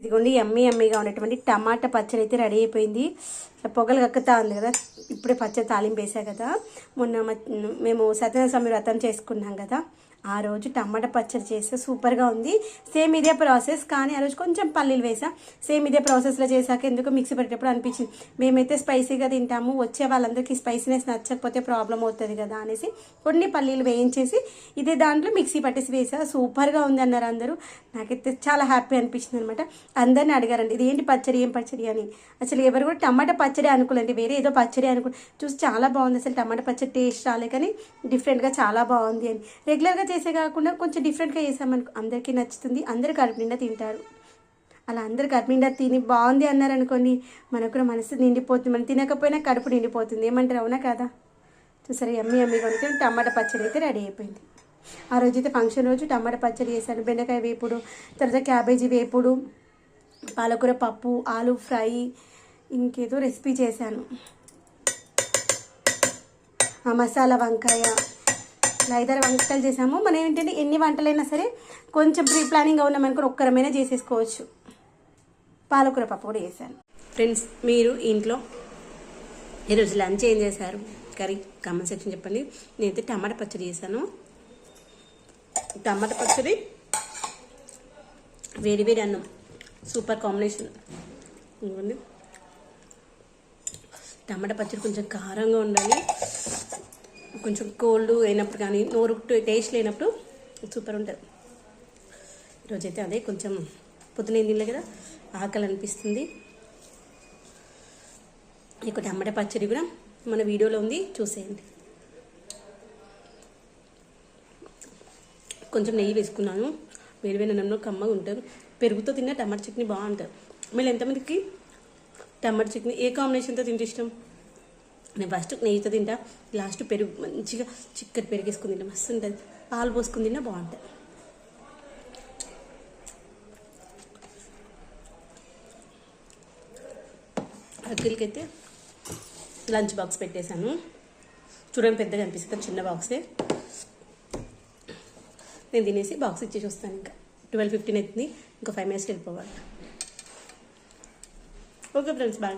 ఇదిగోండి ఎమ్మీగా ఉన్నటువంటి టమాటా పచ్చడి అయితే రెడీ అయిపోయింది. పొగలు కక్కుతా ఉంది కదా, ఇప్పుడే పచ్చడి తాలింపు వేసా కదా. మొన్న మేము సత్యనారాయణ స్వామి వ్రతం చేసుకున్నాం కదా, ఆ రోజు టమాటా పచ్చడి చేస్తే సూపర్గా ఉంది. సేమ్ ఇదే ప్రాసెస్, కానీ ఆ రోజు కొంచెం పల్లీలు వేసా. సేమ్ ఇదే ప్రాసెస్లో చేశాక ఎందుకు మిక్సీ పెట్టేటప్పుడు అనిపించింది, మేమైతే స్పైసీగా తింటాము, వచ్చే వాళ్ళందరికీ స్పైసీనెస్ నచ్చకపోతే ప్రాబ్లం అవుతుంది కదా అనేసి కొన్ని పల్లీలు వేయించేసి ఇదే దాంట్లో మిక్సీ పట్టేసి వేసా. సూపర్గా ఉంది అన్నారు అందరూ. నాకైతే చాలా హ్యాపీ అనిపించింది అనమాట. అందరిని అడిగారండి ఇది ఏంటి పచ్చడి, ఏం పచ్చడి అని. అసలు ఎవరు కూడా టమాటా పచ్చడి అనుకోలేండి, వేరే ఏదో పచ్చడి చూసి చాలా బాగుంది. అసలు టమాటా పచ్చడి టేస్ట్ రాలే, కానీ డిఫరెంట్గా చాలా బాగుంది అని. రెగ్యులర్గా చేసే కాకుండా కొంచెం డిఫరెంట్గా చేసామనుకో అందరికీ నచ్చుతుంది, అందరు కడుపు నిండా తింటారు. అలా అందరు కడుపు నిండా తిని బాగుంది అన్నారు అనుకోండి, మనకు కూడా మనసు నిండిపోతుంది. మనం తినకపోయినా కడుపు నిండిపోతుంది. ఏమంటారు, అవునా కదా? చూసారా ఎమ్మీ కొనుక్కి టమాటా పచ్చడి అయితే రెడీ అయిపోయింది. ఆ రోజైతే ఫంక్షన్ రోజు టమాటా పచ్చడి చేశాను. బెండకాయ వేపుడు, తర్వాత క్యాబేజీ వేపుడు, పాలకూర పప్పు, ఆలు ఫ్రై, ఇంకేదో రెసిపీ చేశాను, మసాలా వంకాయ, ఇలా 5-6 వంటలు చేసాము. మనం ఏంటంటే ఎన్ని వంటలైనా సరే కొంచెం ప్రీ ప్లానింగ్గా ఉన్నామనుకుని ఒక్కరమైనా చేసేసుకోవచ్చు. పాలకూర పప్పు కూడా చేశాను. ఫ్రెండ్స్, మీరు ఇంట్లో ఈరోజు లంచ్ ఏం చేశారు, కర్రీ కామెంట్ సెక్షన్ చెప్పండి. నేనైతే టమాటా పచ్చడి చేశాను. టమాటా పచ్చడి వేడి వేడి అన్నం సూపర్ కాంబినేషన్. ఇవ్వండి, టమాటా పచ్చడి కొంచెం కారంగా ఉండాలి, కొంచెం కోల్డ్ అయినప్పుడు కానీ నోరు టేస్ట్ లేనప్పుడు సూపర్ ఉంటుంది. ఈరోజైతే అదే కొంచెం పొద్దున తినలే కదా, ఆకలి అనిపిస్తుంది. ఇక టమాటా పచ్చడి కూడా మన వీడియోలో ఉంది, చూసేయండి. కొంచెం నెయ్యి వేసుకున్నాను, వేడివేడి అన్నంలో కమ్మగా ఉంటారు. పెరుగుతో తిన్న టమాటా చట్నీ బాగుంటుంది. మళ్ళీ ఎంతమందికి టమాటా చట్నీ ఏ కాంబినేషన్తో తింటే ఇష్టం? నేను ఫస్ట్ నెయ్యితో తింటా, లాస్ట్ పెరుగు మంచిగా చిక్కటి పెరుగు వేసుకుని తింటా, మస్తు ఉంటుంది. పాలు పోసుకుని తిన్నా బాగుంటుంది. అఖిల్కైతే లంచ్ బాక్స్ పెట్టేశాను. చూడండి, పెద్దగా అనిపిస్తుంది, చిన్న బాక్సే. నేను తినేసి బాక్స్ ఇచ్చేసి వస్తాను. ఇంకా 12:15 అవుతుంది, ఇంకా 5 minutes వెళ్ళిపోవాలి. Okay friends, bye.